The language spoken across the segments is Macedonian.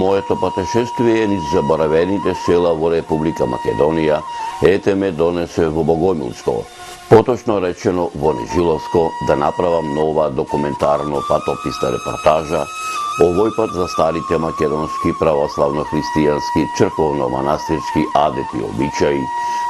Моето пътешествие низ заборавените села во Република Македонија ете ме донесе во Богомилско, поточно речено во Нежиловско, да направам нова документарно патописна репортажа, овој пат за старите македонски православно-христијански црковно-манастирски адети и обичаи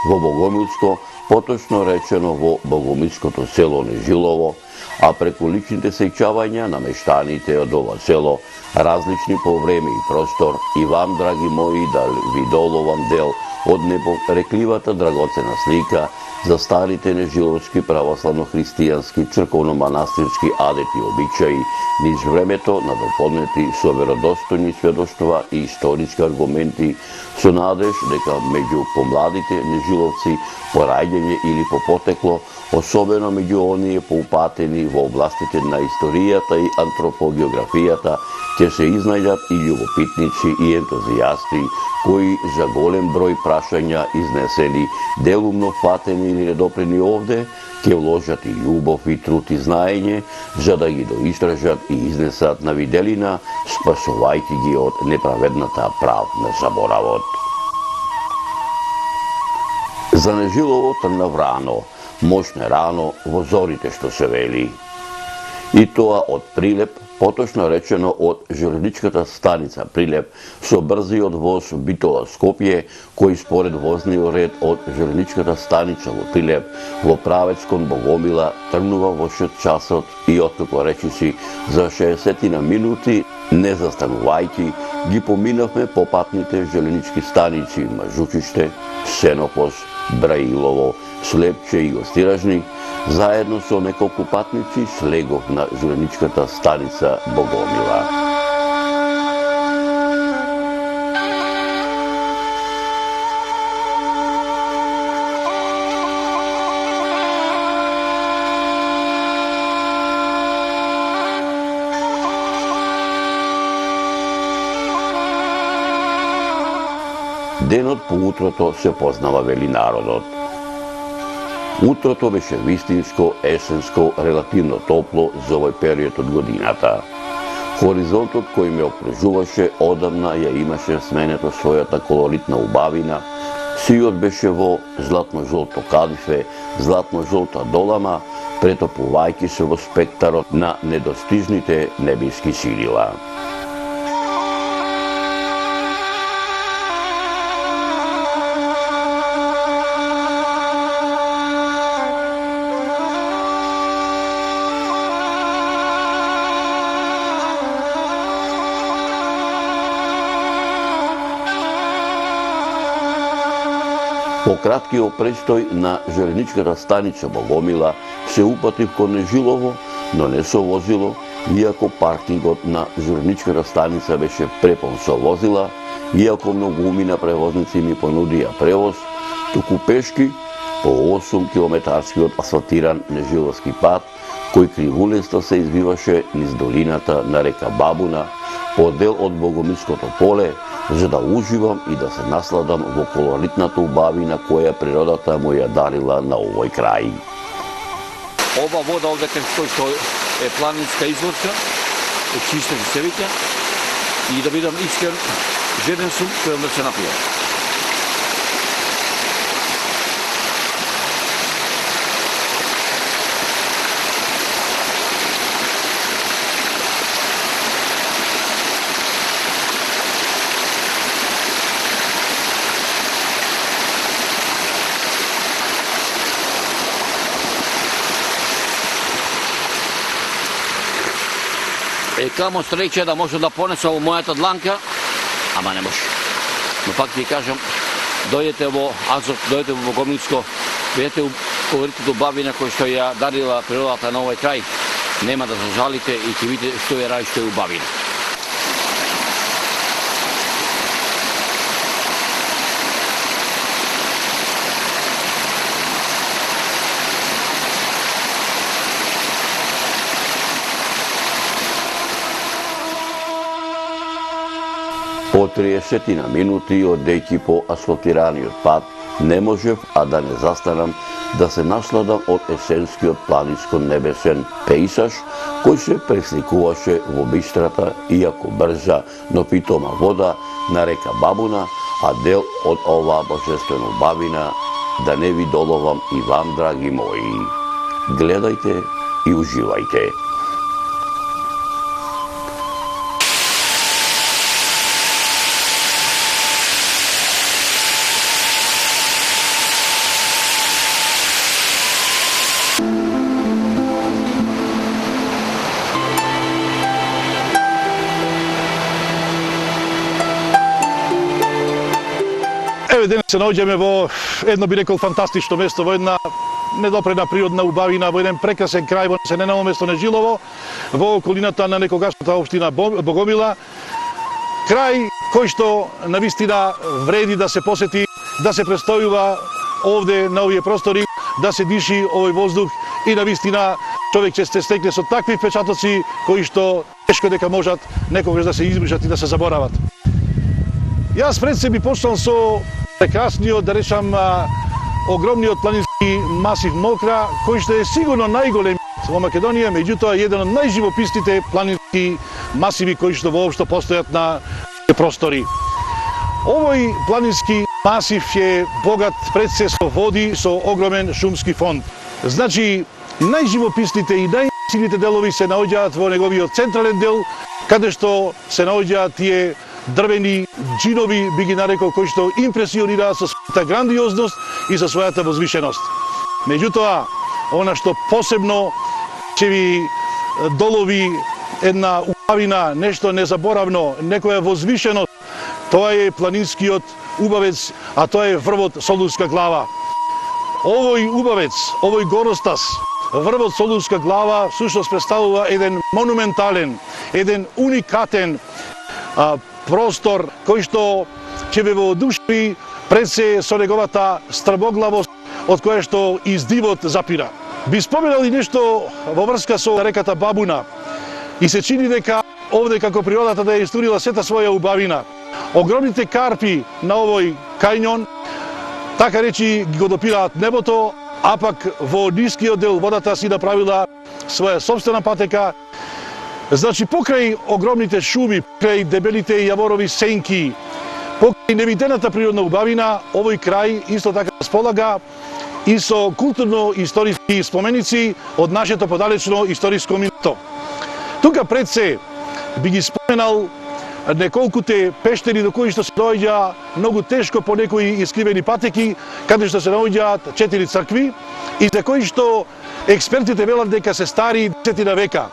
во Богомилско, поточно речено во Богомилското село Нежилово, а преку личните сеќавања на мештаните од ова село, различни по време и простор, и вам, драги мои, да ви доловам дел од непорекливата драгоцена слика за старите нежиловски православно-христијански црковно-манастирски адети и обичаи низ времето, надополнети со веродостојни сведоштва и историски аргументи, со надеж дека меѓу помладите нежиловци по раѓање или по потекло, особено меѓу оние поупатени во областите на историјата и антропогеографијата, ќе се изнајдат и љубопитници и ентузијасти кои за голем број прашања изнесени, делумно фатени или недопрени овде, ќе вложат и љубов и труд и знаење за да ги доистражат и изнесат на виделина, спасувајќи ги од неправедната прав на заборавот. За Нежилово тргнав рано, мошне рано, во зорите што се вели. И тоа од Прилеп, поточно речено од железничката станица Прилеп, со брзиот воз Битола Скопје, кој според возниот ред од железничката станица во Прилеп во правец кон Богомила тргнува во 6 часот и откако речиси за 60 минути, не застанувајќи, ги поминавме попатните железнички станици Мажучиште, Сенопос, Браилово, Слепче и Гостиражник, заедно со неколку патници слегов на железничката станица Богомила. Денот по утрото се познава, вели народот. Утрото беше вистинско, есенско, релативно топло за овој период од годината. Хоризонтот кој ме окружуваше одамна ја имаше сменето својата колоритна убавина, сиот беше во златно-жолто кадифе, златно-жолта долама, претопувајќи се во спектарот на недостижните небески силила. По краткиот престој на железничката станица Богомила се упатив кон Нежилово, но не со возило, иако паркингот на железничката станица беше препон со возила, иако многумина превозници ми понудија превоз, туку пешки по 8 километарскиот асфалтиран нежиловски пат, кој кривулесто се извиваше низ долината на река Бабуна, по дел од Богомилското поле, за да уживам и да се насладам во колоритната убавина која природата му ја дарила на овој крај. Ова вода овде кај што е планинска изворка, е чиста и севиќа, и да бидам искрен, жеден сум кој да се напија. Камо среќа да може да понесам во мојата дланка, ама не може. Но пак ти кажам, дојдете во Азот, дојдете во Богомилско, видете колоритната убавина која што ја дарила природата на овој крај, нема да зажалите и ќе видите што е рај, што е убавина. По 30 минути одејќи по асфалтираниот пат, не можев а да не застанам да се насладам од есенскиот планинско-небесен пејсаж кој се пресликуваше во бистрата, иако брза, но питома вода на река Бабуна, а дел од оваа божествена убавина да не ви доловам и вам, драги мои. Гледајте и уживајте. Еве денес се наоѓаме во едно, би рекол, фантастично место, во една недопредна природна убавина, во еден прекрасен крај, во населено место Нежилово, во околината на некогашната општина Богомила. Крај кој што навистина вреди да се посети, да се престојува овде на овие простори, да се диши овој воздух и навистина човек ќе се стекне со такви впечатоци кои што тешко дека можат некогаш да се избришат и да се заборават. Јас пред се би почнал со прекрасниот, да речам, огромниот планински масив Мокра, кој што е сигурно најголемиот во Македонија, меѓутоа еден од најживописните планински масиви кои што воопшто постојат на простори. Овој планински масив е богат пред се со води, со огромен шумски фонд. Значи, најживописните и најсилните делови се наоѓаат во неговиот централен дел, каде што се наоѓаат тие дрвени џинови, би ги нарекол, кои што импресионираат со својата грандиозност и со својата возвишеност. Меѓутоа, она што посебно ќе ви долови една убавина, нешто незаборавно, некоја возвишеност, тоа е планинскиот убавец, а тоа е врвот Солунска глава. Овој убавец, овој горостас, врвот Солунска глава, всушност представува еден монументален, еден уникатен простор кој што ќе ве воодушеви пред се со неговата стрмоглавост од која што издивот запира. Би споменал и нешто во врска со реката Бабуна и се чини дека овде како природата да ја истурила сета своја убавина. Огромните карпи на овој кањон така речи го допираат небото, а пак во нискиот дел водата си направила своја собствена патека. Значи, покрај огромните шуми, покрај дебелите јаворови сенки, покрај невидената природна убавина, овој крај исто така располага и со културно-историски споменици од нашето подалечно историско минуто. Тука пред се би ги споменал неколкуте пештери до кои што се доаѓа многу тешко по некои искривени патеки, каде што се наоѓаат 4 цркви и за кои што експертите велат дека се стари 10 века.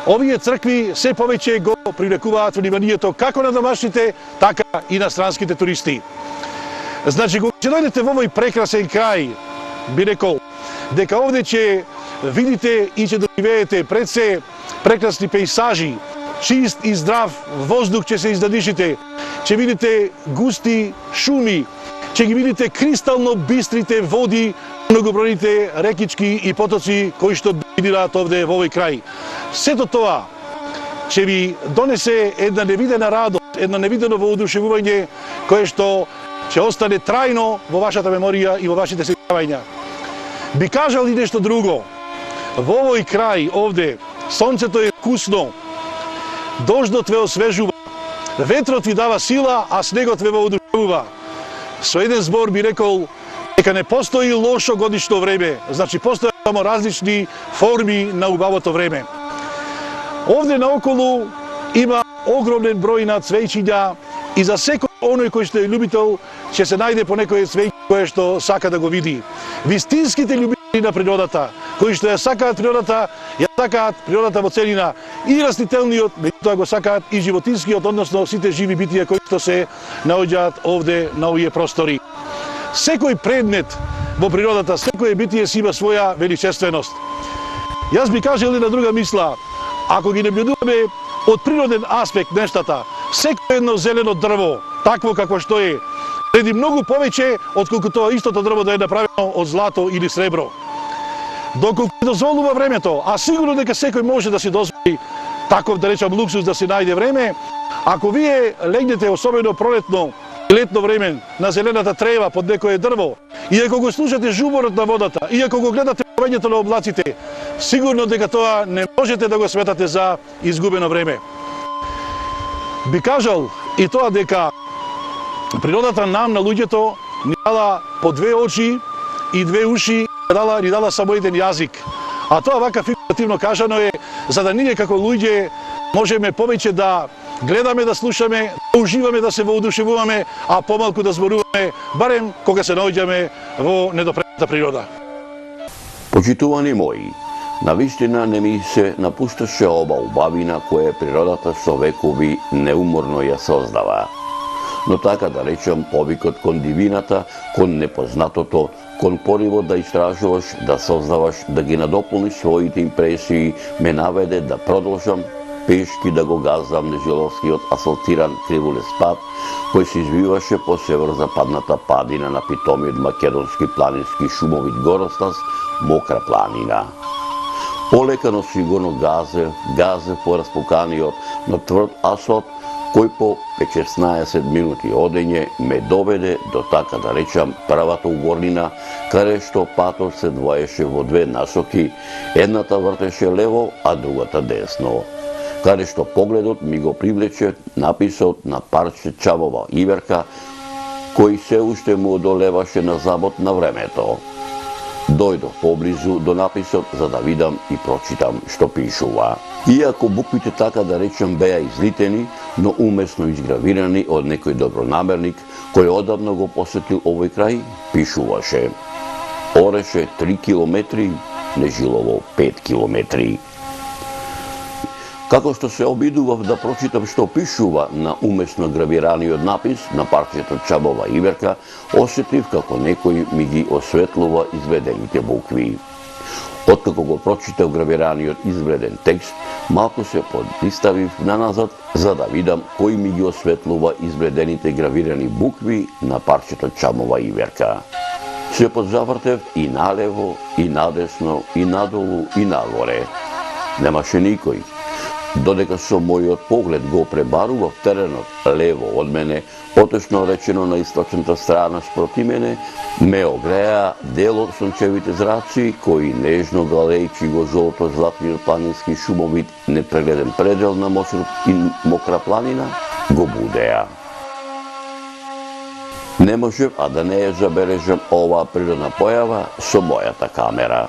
Овие цркви се повеќе го привлекуваат вниманието како на домашните, така и на странските туристи. Значи, кога ќе дојдете во овој прекрасен крај, би рекол, дека овде ќе видите и ќе доживеете пред се прекрасни пејсажи, чист и здрав воздух ќе се издадишите, ќе видите густи шуми, ќе ги видите кристално бистрите води, многобројните рекички и потоци кои што доминираат овде во овој крај. Сето тоа ќе ви донесе една невидена радост, едно невидено воодушевување кое што ќе остане трајно во вашата меморија и во вашите сеќавања. Би кажал и нешто друго. Во овој крај овде сонцето е вкусно, дождот ве освежува, ветрот ви дава сила, а снегот ве воодушевува. Со еден збор би рекол дека не постои лошо годишно време, значи постојат само различни форми на убавото време. Овде наоколу има огромен број на цвејчиња и за секој оној кој што е љубител ќе се најде по некој цвеќе кое што сака да го види. Вистинските љубители на природата, кои што ја сакаат природата во целина, и растителниот, меѓутоа го сакаат и животинскиот, односно сите живи битија кои што се наоѓаат овде на овие простори. Секој предмет во природата, секој битие си има своја величественост. Јас би кажал една друга мисла. Ако ги наблюдуваме од природен аспект нештата, секој едно зелено дрво, такво како што е, вреди многу повеќе отколку тоа истото дрво да е направено од злато или сребро. Доколку дозволува времето, а сигурно дека секој може да си дозволи таков, да речам, луксус да си најде време, ако вие легнете особено пролетно летно време на зелената трева под некое дрво, и ако го слушате жуморот на водата, и ако го гледате повењето на облаците, сигурно дека тоа не можете да го сметате за изгубено време. Би кажал и тоа дека природата нам на луѓето ни дала по две очи и две уши, ни дала само еден јазик. А тоа вака фигуративно кажано е за да ние како луѓе можеме повеќе да гледаме, да слушаме, да уживаме, да се воодушевуваме, а помалку да зборуваме, барем кога се наоѓаме во недопрената природа. Почитувани мои, навистина не ми се напушташе оба убавина која природата со векови неуморно ја создава. Но така да речам, повикот кон дивината, кон непознатото, кон поривот да истражуваш, да создаваш, да ги надополниш своите импресии, ме наведе да продолжам пешки да го газам нежиловскиот асфалтиран кривулест пат, кој се извиваше по северозападната падина на питомиот македонски планински шумовит горостас, Мокра планина. Полека, но сигурно газе по распуканиот, но тврд асфалт, кој по 15 минути одење ме доведе до, така да речам, првата угорнина, каде што патот се двоеше во две насоки, едната вртеше лево, а другата десно. Каде што погледот ми го привлече написот на парче Чабова иверка, кој се уште му одолеваше на забот на времето. Дојдов поблизу до написот за да видам и прочитам што пишува. Иако буквите, така да речем, беа излитени, но умесно изгравирани од некој добронамерник кој одавно го посетил овој крај, пишуваше: Ореше 3 километри, Нежилово 5 километри. Како што се обидував да прочитам што пишува на умесно гравираниот напис на парчето Чабова иверка, осетив како некој ми ги осветлува изведените букви. Откако го прочитав гравираниот изведен текст, малку се подиставив наназад за да видам кој ми ги осветлува изведените гравирани букви на парчето Чабова иверка. Се подзавртев и налево, и надесно, и надолу, и нагоре. Немаше никој. Додека со мојот поглед го пребарував теренот лево од мене, поточно речено на источната страна спроти мене, ме огреа дел од сончевите зраци, кои нежно галејчи го жолто-златниот планински шумовит непрегледен предел на Мокра планина, го будеа. Не можев, а да не ја забележам оваа природна појава со мојата камера.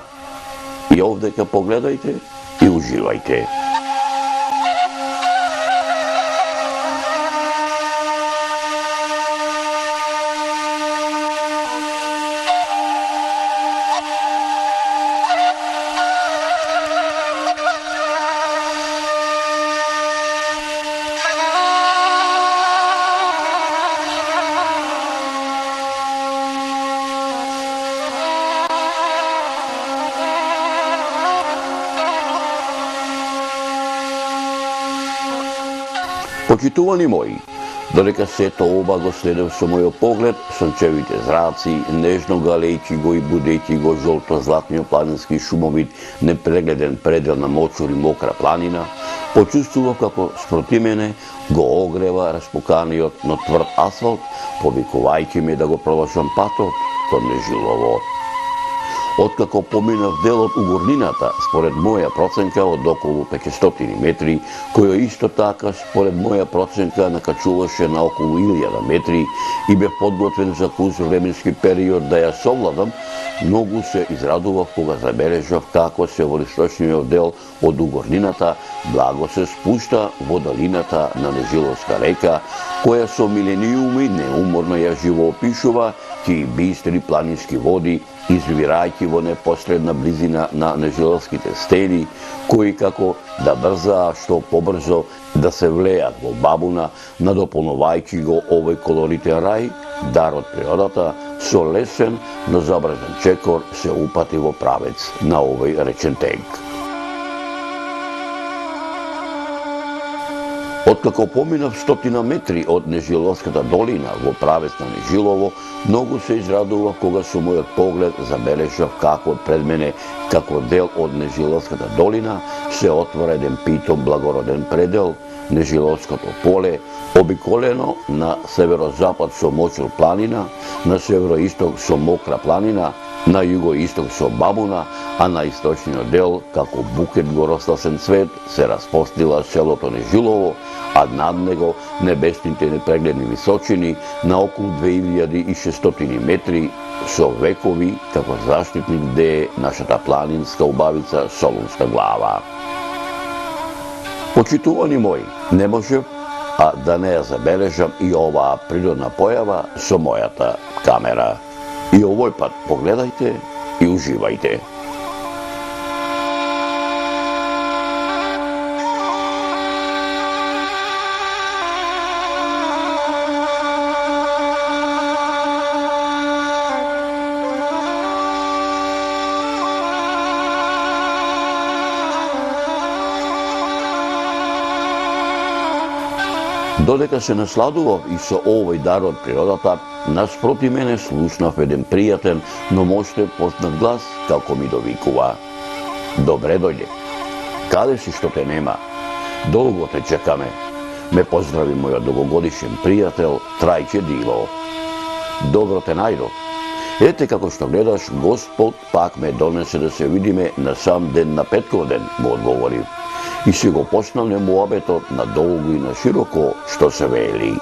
И овдека погледајте и уживајте. Почитувани мои, додека сето ова го следев со мојот поглед, сончевите зраци, нежно галејќи го и будејќи го жолто-златниот планински шумовит непрегледен предел на Мокра планина, почувствував како спроти мене го огрева распуканиот, но тврд асфалт, повикувајќи ме да го продолжам патот кон Нежилово. Откако поминав дел од угорнината, според моја проценка од околу 500 метри, која исто така, според моја проценка, накачуваше на околу 1000 метри и бев подготвен за куз временски период да ја совладам, многу се израдував кога забележав како се во источниот дел од угорнината благо се спушта во долината на Нежиловска река, која со милениуми неуморно ја живоопишува тие бистри планински води, извирајќи во непосредна близина на Нежиловските стени, кои како да брзаа што побрзо да се влеат во бабуна, надополнувајќи го овој колоритен рај, дар од природата, со лесен, но забрзан чекор се упати во правец на овој речен тек. Откако поминав 100 метри од Нежиловската долина во правец на Нежилово, многу се израдував кога со мојот поглед забележав како пред мене, како дел од Нежиловската долина, се отвора еден питом благороден предел, Нежиловското поле, обиколено на северозапад со Мочур планина, на североисток со Мокра планина, на југоисток со Бабуна, а на источниот дел, како букет горосласен цвет, се распостила селото Нежилово, а над него небесните непрегледни височини на околу 2600 метри со векови како заштитник де нашата планинска убавица Солунска глава. Почитувани мои, не можев а да не ја забележам и оваа природна појава со мојата камера. И овој пат погледајте и уживајте. Додека се насладував и со овој дар од природата, наспроти мене слушнав еден пријатен, но моќен познат глас, како ми довикува. Добре дојде. Каде си што те нема? Долго те чекаме. Ме поздрави мојот долгогодишен пријател Трајче Диво. Добро те најдов. Ете како што гледаш, Господ пак ме донесе да се видиме на сам ден на Петковден, му одговорив. И си го почнале муабетот на долго и на широко, што се вели.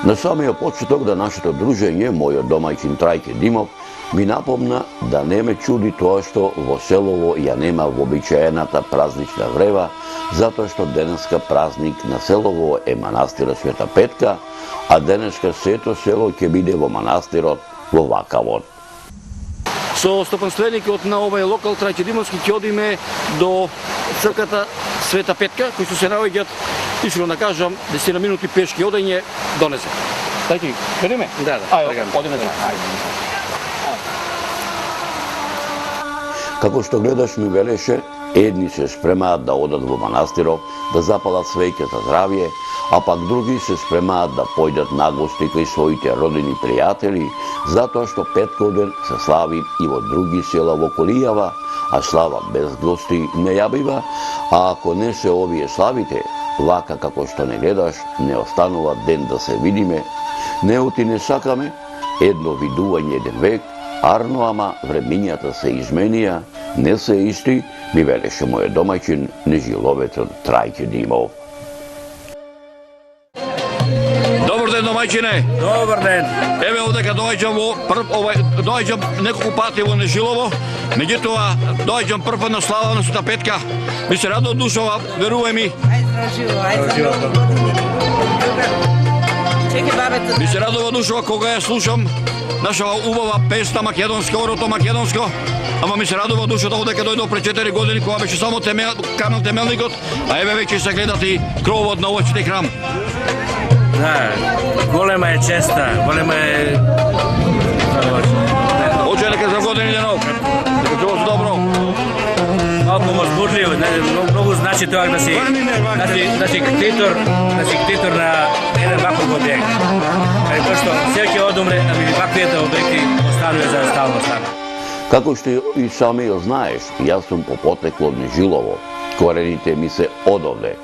На самиот почеток да нашето дружење, мојот домаќин Трајке Димов, ми напомна да не ме чуди тоа што во селово ја нема вообичаената празнична врева, затоа што денеска празник на селово е манастирот Света Петка, а денеска сето село ќе биде во манастирот во Вакавот. Со стопанственикот на овој локал Трајче Димовски ќе одиме до црквата Света Петка, кои се наоѓаат, искрено да кажам, 10 минути пешки одење донесе. Дајте, кадеме? Да. Одиме. Како што гледаш ми велеше, едни се спремаат да одат во манастирот, да запалат свеќе за здравје, а пак други се спремаат да појдат на гости кај своите родени пријатели, затоа што Петковден се слави и во други села во околијава, а слава без гости не ја бива, а ако не се овие славите, вака како што не гледаш, не останува ден да се видиме, неути не сакаме, едно видување еден век, арно ама времињата се изменија, не се исти, ми велеше мојот домаќин Нежиловецот Трајке Димов. Добар ден, домаќине. Добар ден. Еве овдека доаѓам неколку пати во Нежилово, меѓутоа доаѓам прв пат на слава на Света Петка. Ми се радо душава, верувај ми. Ми се радува душава кога ја слушам наша убава песна македонска, орото македонско. Ама ми се радува душата одека дојдов пред 4 години кога беше само камен темелникот, а еве веќе се гледат и кровот на овој храм. Да, голема е честа, голема е... Оđe нека за години денов, нека тоа добро. Малко возбудлив, многу значи тоа да си ктитор на еден ваков објект. Тоа што се ќе одумре, да би ваквијата објекти останува за стално стане. Како што и сами ја знаеш, јас сум по потекло од Нежилово. Корените ми се одовде.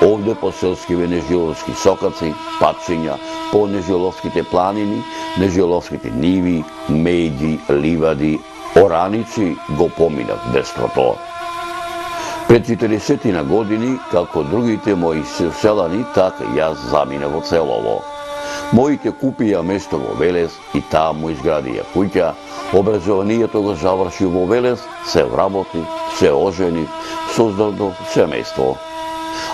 Овде по селскиве нежиловски сокаци, патчиња, по нежиловските планини, нежиловските ниви, меѓи, ливади, ораници го поминав дестрото. Пред 40 години, како другите мои селани, така јас заминав од селово. Моите купија место во Велес и таму изградија куќа, образованието го заврши во Велес, се вработи, се ожени, создадов семејство.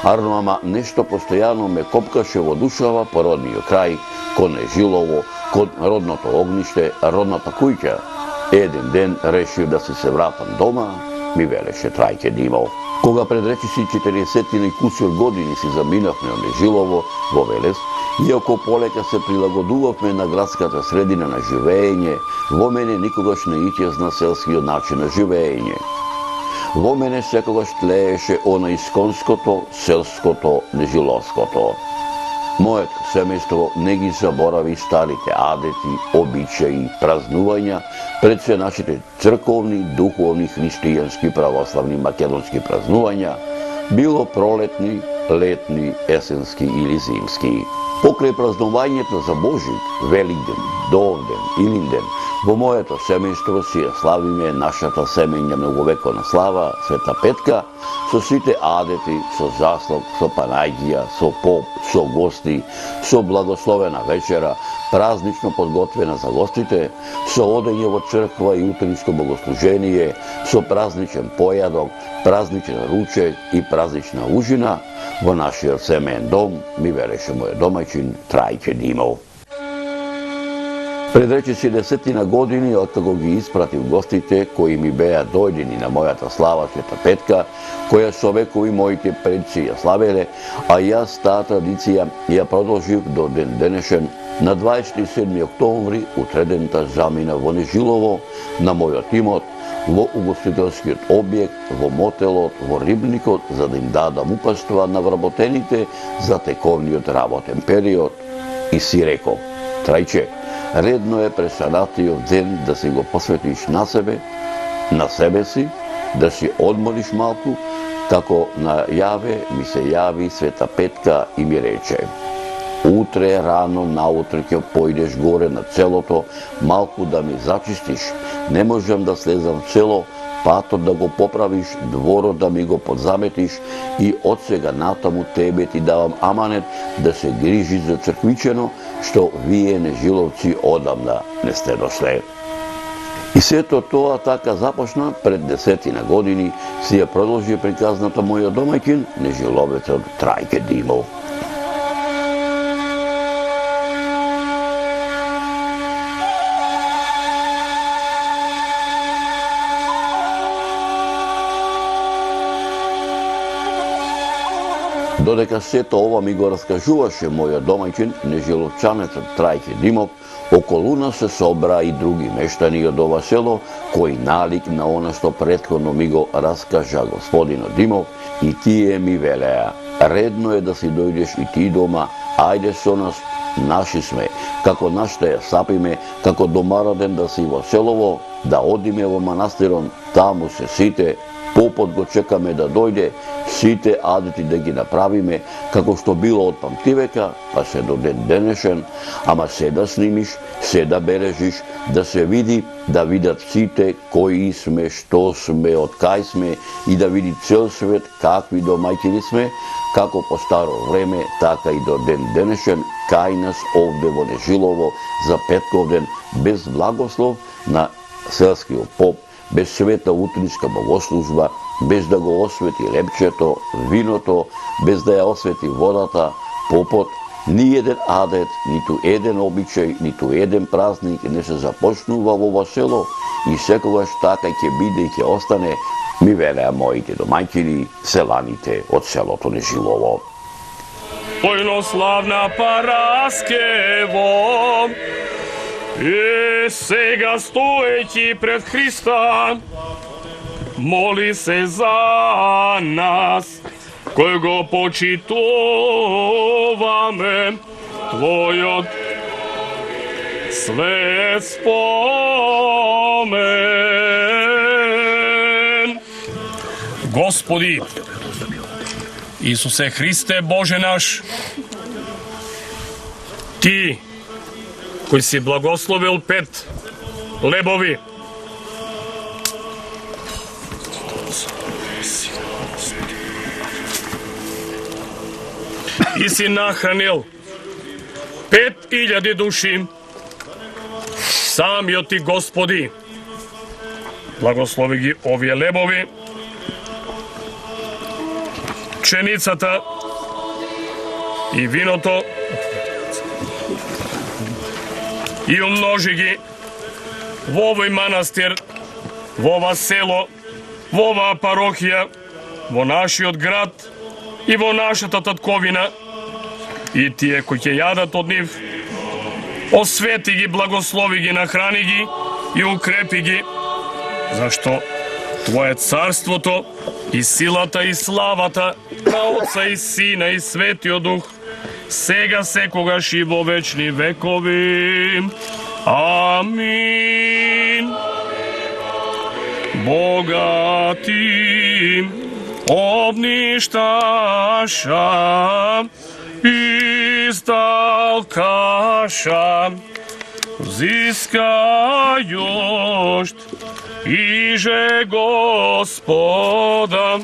Арно ама нешто постојано ме копкаше во душава по родниот крај, кон Нежилово, кон родното огниште, родната куќа. Еден ден решив да се вратам дома, ми велеше Трајке Димов. Кога пред речиси 40 и кусур години си заминавме од Нежилово во Велес, иако полека се прилагодувавме на градската средина на живење, во мене никогаш не исчезна селскиот начин на живење. Во мене секогаш тлееше она исконското, селското, нежиловското. Моето семејство не ги заборави старите адети, обичаи, празнувања пред се нашите црковни, духовни, христијански, православни, македонски празнувања, било пролетни, летни, есенски или зимски. Покрај празнувањето за Божик, Великден, Довден, Илинден, во моето семејство си ја славиме нашата семејна многовековна слава, Света Петка, со сите адети, со заслуг, со панајгија, со поп, со гости, со благословена вечера, празнично подготвена за гостите, со одење во црква и утринско богослужение, со празничен појадок, празничен ручек и празнична ужина, во нашиот семеен дом ми вереше мојот домаќин Трајче Димов. Пред речиси 10 години, откако ги испратив гостите кои ми беа дојдени на мојата слава Света Петка, која со векови моите предци ја славеле, а јас таа традиција ја продолжив до ден денешен на 27 октомври утредента замина во Нежилово на мојот имот, во угостителскиот објект, во мотелот, во рибникот, за да им дадам упатства на вработените за тековниот работен период. И си реков: Трајче, редно е пресанатиот ден да си го посветиш на себе си, да си одмориш малку, како најаве ми се јави Света Петка и ми рече: утре рано наутре ќе појдеш горе на целото, малку да ми зачистиш, не можам да слезам цело, патот да го поправиш, дворот да ми го подзаметиш и од сега натаму тебе ти давам аманет да се грижиш за црквичено, што вие нежиловци одамна не сте дошле. И сето тоа така започна пред 10 години, си ја продолжи приказната мојот домаќин, нежиловецот Трајке Димов. Додека сето ова ми го раскажуваше мојот домаќин, нежиловчанецот Трајке Димов, околу нас се собра и други мештани од ова село, кои налик на она што претходно ми го раскажа господинот Димов, и тие ми велеа: редно е да си дојдеш и ти дома, ајде со нас, наши сме, како нашите ја сапиме, како домараден да си во селово, да одиме во манастирон, таму се сите, попот го чекаме да дојде, сите адети да ги направиме, како што било од памтивека, па се до ден денешен, ама се да снимиш, се да бележиш, да се види, да видат сите кои сме, што сме, од кај сме и да види цел свет какви домаќини сме, како по старо време, така и до ден денешен, кај нас овде во Нежилово за Петковден, без благослов на селскиот поп, без света утринска богослужба, без да го освети лепчето, виното, без да ја освети водата, попот, ни еден адет, ниту еден обичај, ниту еден празник не се започнува во ова село и секогаш така ќе биде и ќе остане, ми велеа моите домаќини, селаните од селото Нежилово. Војнославна Параскево, и сега стоејќи пред Христа, моли се за нас, кој го почитуваме, Твојот свет спомен. Господи, Исусе Христе, Боже наш, Ти, кој си благословил 5 лебови, и си нахранил 5000 души, самиот Ти, Господи, благослови ги овие лебови, пшеницата и виното, и умножи ги во овој манастир, во ова село, во оваа парохија, во нашиот град и во нашата татковина, и тие кои ќе јадат од нив, освети ги, благослови ги, нахрани ги и укрепи ги, зашто Твое царството и силата и славата на Отца и Сина и Светиот Дух, сега секогаш и во вечни векови. Амин. Богати обништаша, издалкаша, взискајошт иже Господа.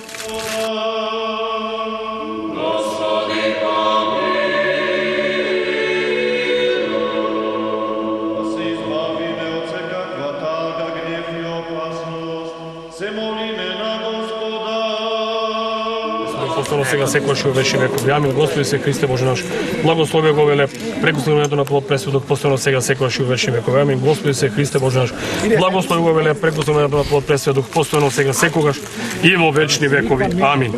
Постојано сега секогаш и во вечни векови. Амин. Господи се Христе Боже наш, благослови го веле прекуснувањето на Твојот пресвет постојано сега секогаш и во вечни векови. Амин. Господи се Христе Боже наш, благослови го веле прекуснувањето на Твојот пресвет постојано сега секогаш и во вечни векови. Амин.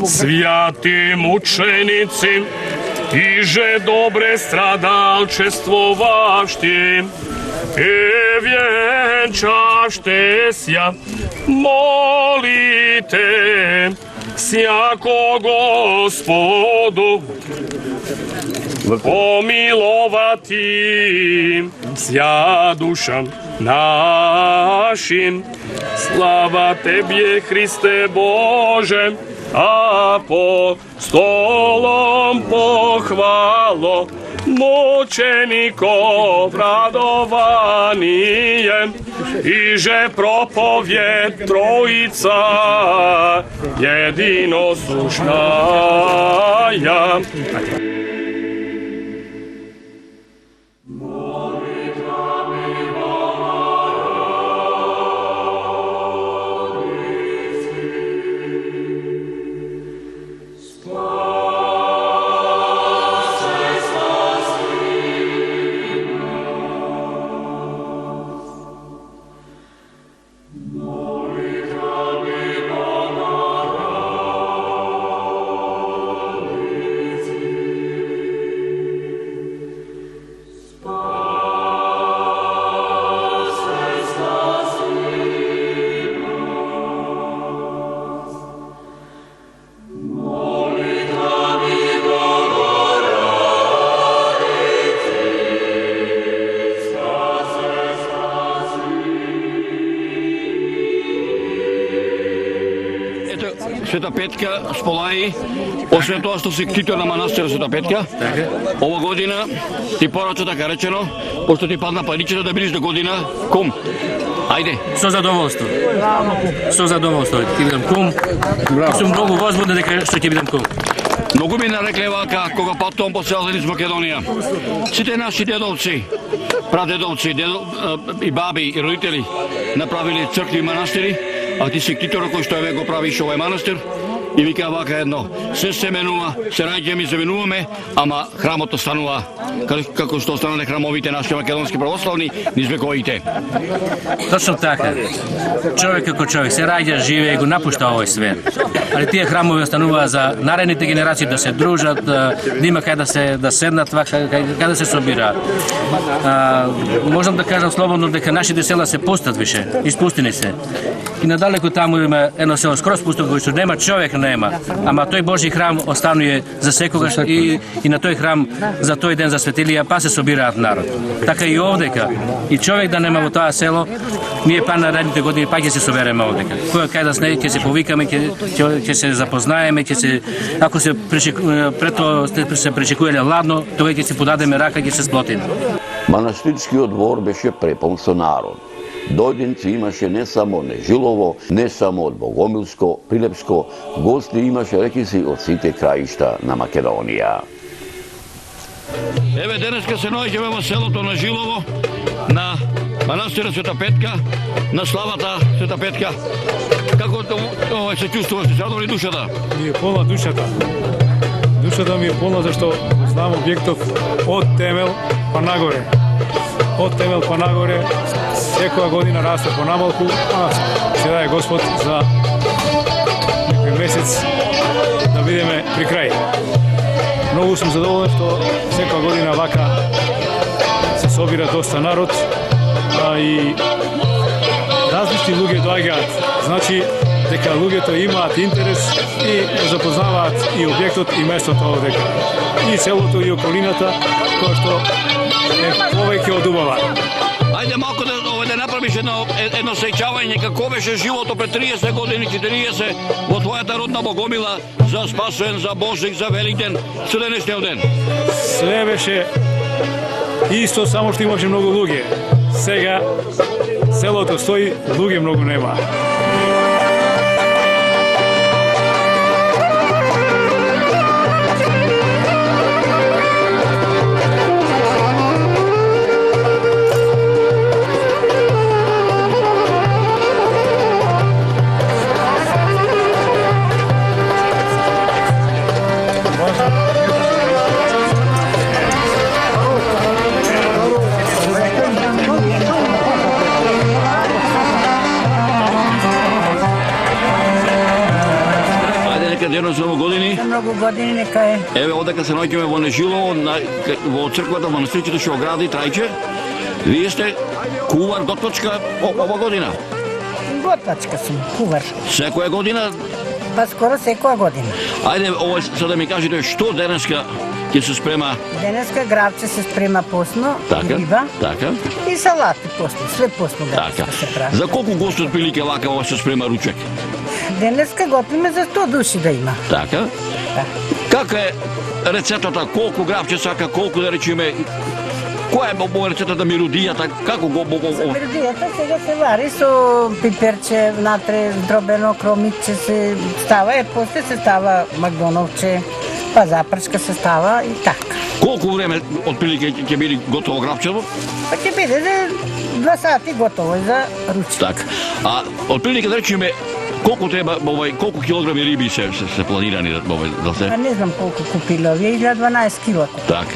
Свјати мученици, иже добре страдалчествувавшти, венчаште сја, молите сјако Господу помиловати сја душам нашим. Слава Тебе, Христе Боже, апостолом похвало, мучеников радование, иже проповед Троица единосушная. Света Петка Сполаи, освен тоа што си ктитор на манастир Света Петка, ова година ти порача така речено, пошто ти падна паричето да бидеш до година кум. Ајде. Со задоволство. Со задоволство. Ти бидам кум. Сум многу возбуден дека што ќе бидам кум. Многу ми нарекле вака кога патувам по цела из Македонија. Сите наши дедовци, прадедовци, и баби и родители направиле цркви и манастири, а ти си ктитор кој што го правиш овој манастир. И вика вака едно, се менува, се раѓаме и се менуваме, ама храмот останува како што останале храмовите наши македонски православни низ вековите. Точно така. Човек како човек се раѓа, живее и го напушта овој свет. Али тие храмови остануваат за наредните генерации да се дружат, да има кај да седнат, кај да се собираат. Можам да кажам слободно дека нашите села се пустат више, испустени се. И надалеку таму има едно село скроз пусто, кој што нема човек нема, ама тој Божји храм останува за секогаш и на тој храм за тој ден за светилија па се собираат народ. Така и овдека. И човек да нема во тоа село, ние па на наредните години па ќе се собереме овдека. Кој кај да сне ќе се повикаме, ќе се запознаеме, ќе се ако се прето се пречекувале ладно, тогаш ќе се подадеме рака, ќе се сплотиме. Манастирскиот двор беше препон со народ. Дојденци имаше не само Нежилово, не само од Богомилско, Прилепско, гости имаше рекиси од сите краишта на Македонија. Еве денеска се наоѓаме во селото Нежилово, на манастирот Света Петка, на славата Света Петка. Како се чувствуваш, задоволни душата? Ми е полна душата. Душата ми е полна зашто знам објектов од темел па нагоре. Од темел па нагоре, секоја година расте понамалку, а се даде Господ за некој месец да бидеме при крај. Многу сум задоволен што секоја година вака се собира доста народ, и различни луѓе доаѓаат. Значи дека луѓето имаат интерес и запознаваат и објектот и местото овдека. И селото и околината која што е повеќе од убава. Ајде малку да направиш едно сеќавање како беше живото пред 30 години, 40 во твојата родна Богомила за Спасен, за Божик, за Великден, со денешниот ден. Све беше исто, само што имаше многу луѓе. Сега селото стои, луѓе многу нема. Денос за години. Многу години нека е. Еве одека се наоѓаме во Нежилово, во црквата манастирчето што огради Трајче. Вие сте кувар готвачка ова година. Готвачка сум, кувар. Секоја година? Па скоро секоја година. Ајде, ова за да ми кажете што денеска ќе се спрема? Денеска гравче се спрема посно, Така, риба така. и салати посно, све посно Така. гравче се прави. За колку гости отприлike вака ова се спрема ручек? Денеска готвиме за 100 души да има. Така. Да. Кака е рецетата? Колку гравче сака, колку да речеме, која е рецетата мирудијата, како го Мирудијата сега се вари со пиперче, внатре дробено, кромитче се става, после се става макдоновче, па запршка се става и така. Колку време отприлike ќе биде готово гравчето? Па ќе биде за 2 сати готово за ручек. Така. А отприлike да речеме колку треба колку килограми риби се планирани да се? А не знам колку купила, овие 12 кила. Так.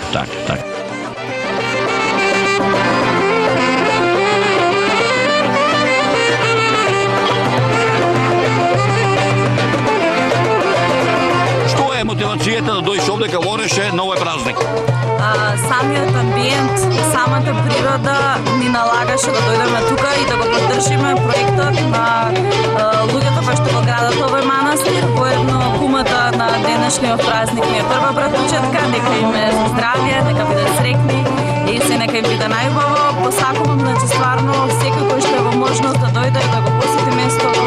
Што е мотивацијата да дојдеш овдека во Ореше на овој празник? Самиот амбиент и самата природа ни налагаше да дојдеме тука и да го поддржиме проектот на луѓето кои што го градат овој манастир. Воедно кумата на денешниот празник ми е прва братучетка, нека им е здравје, нека бидат среќни и се нека им биде најубаво. Посакувам, значи стварно секој кој што е во можност да дојде и да го посети местото,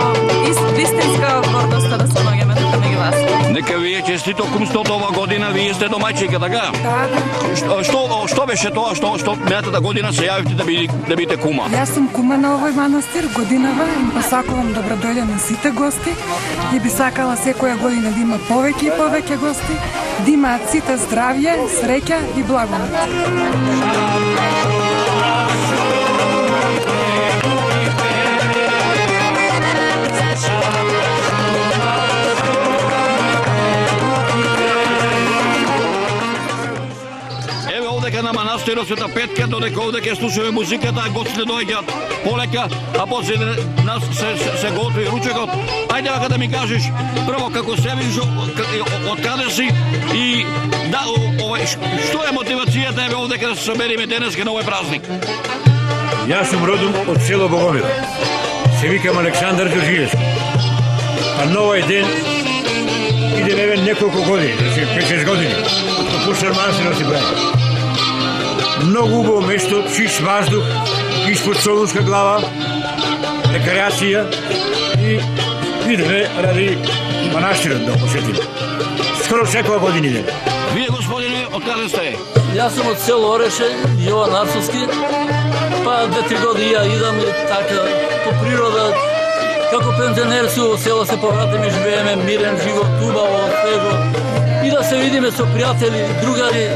вистинска гордост да се наоѓаме тука меѓу вас. Нека ви е честито кумството ова година, вие сте домаќика, така? Што беше тоа што минатата година се јавивте да бидете кума? Јас сум кума на овој манастир годинава и посакувам добро дојде на сите гости и би сакала секоја година да има повеќе и повеќе гости, да имаат сите здравје, среќа и благодат. На манастирот Света Петка, додека овде ќе слушаме музиката, а гостите доаѓаат полека, а после нас се готви ручекот. Ајде вака да ми кажеш прво како се вижу, од каде си и да, што е мотивацијата еве овде да се собериме денеска на овој празник? Јас сум родом од село Богомила. Се викам Александар Ѓорѓиевски. А на овој ден идеме еве неколку години, 5-6 години, од Пушар манастирот си прави. Многу убаво место, чист воздух, испод Солунска глава, рекреација и идеме ради манастирот да посетиме. Скоро секоја година идеме. Вие, господине, од каде сте? Јас сум од село Ореше, Јован Арцовски, па 2-3 години ја идам и така по природа. Како пензионер со село се повратиме, живееме мирен живот, убаво, свежо и да се видиме со пријатели, другари,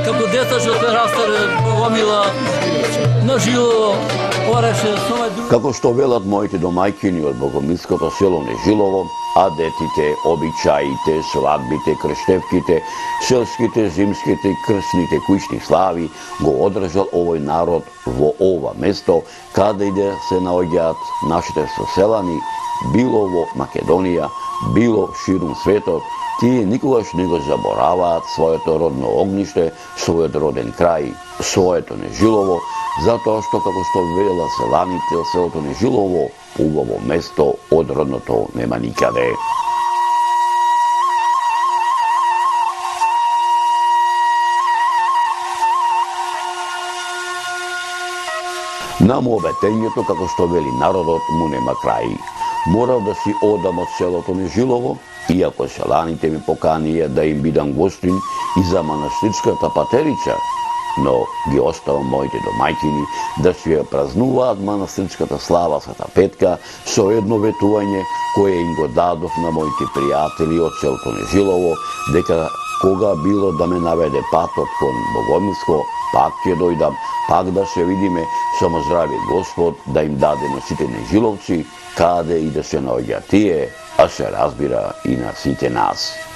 како деца што се растале, Богомила, на Жилово, Ореше, со други. Како што велат моите домајќини од богомилското село Нежилово, адетите, обичаите, свадбите, крштевките, селските, зимските, крсните, куќни слави го одржал овој народ во ова место, каде и да се наоѓаат нашите соселани, било во Македонија, било ширум светот, Тие никогаш не го забораваат своето родно огниште, својот роден крај, своето Нежилово, затоа што, како што велела селаните, селото Нежилово, убаво место од родното нема никаде. На мообетењето, како што вели народот, му нема крај. Морав да си одам од селото Нежилово, иако селаните ми поканија да им бидам гостин и за манастирската патерица, но ги оставам моите домаќини да си ја празнуваат манастирската слава Света Петка со едно ветување кое им го дадов на моите пријатели од селото Нежилово, дека кога било да ме наведе патот кон Богомилско, пак ќе дојдам, пак да се видиме, само здрави Господ да им даде на сите нежиловци, каде и да се наоѓа тие, а се разбира и на сите нас.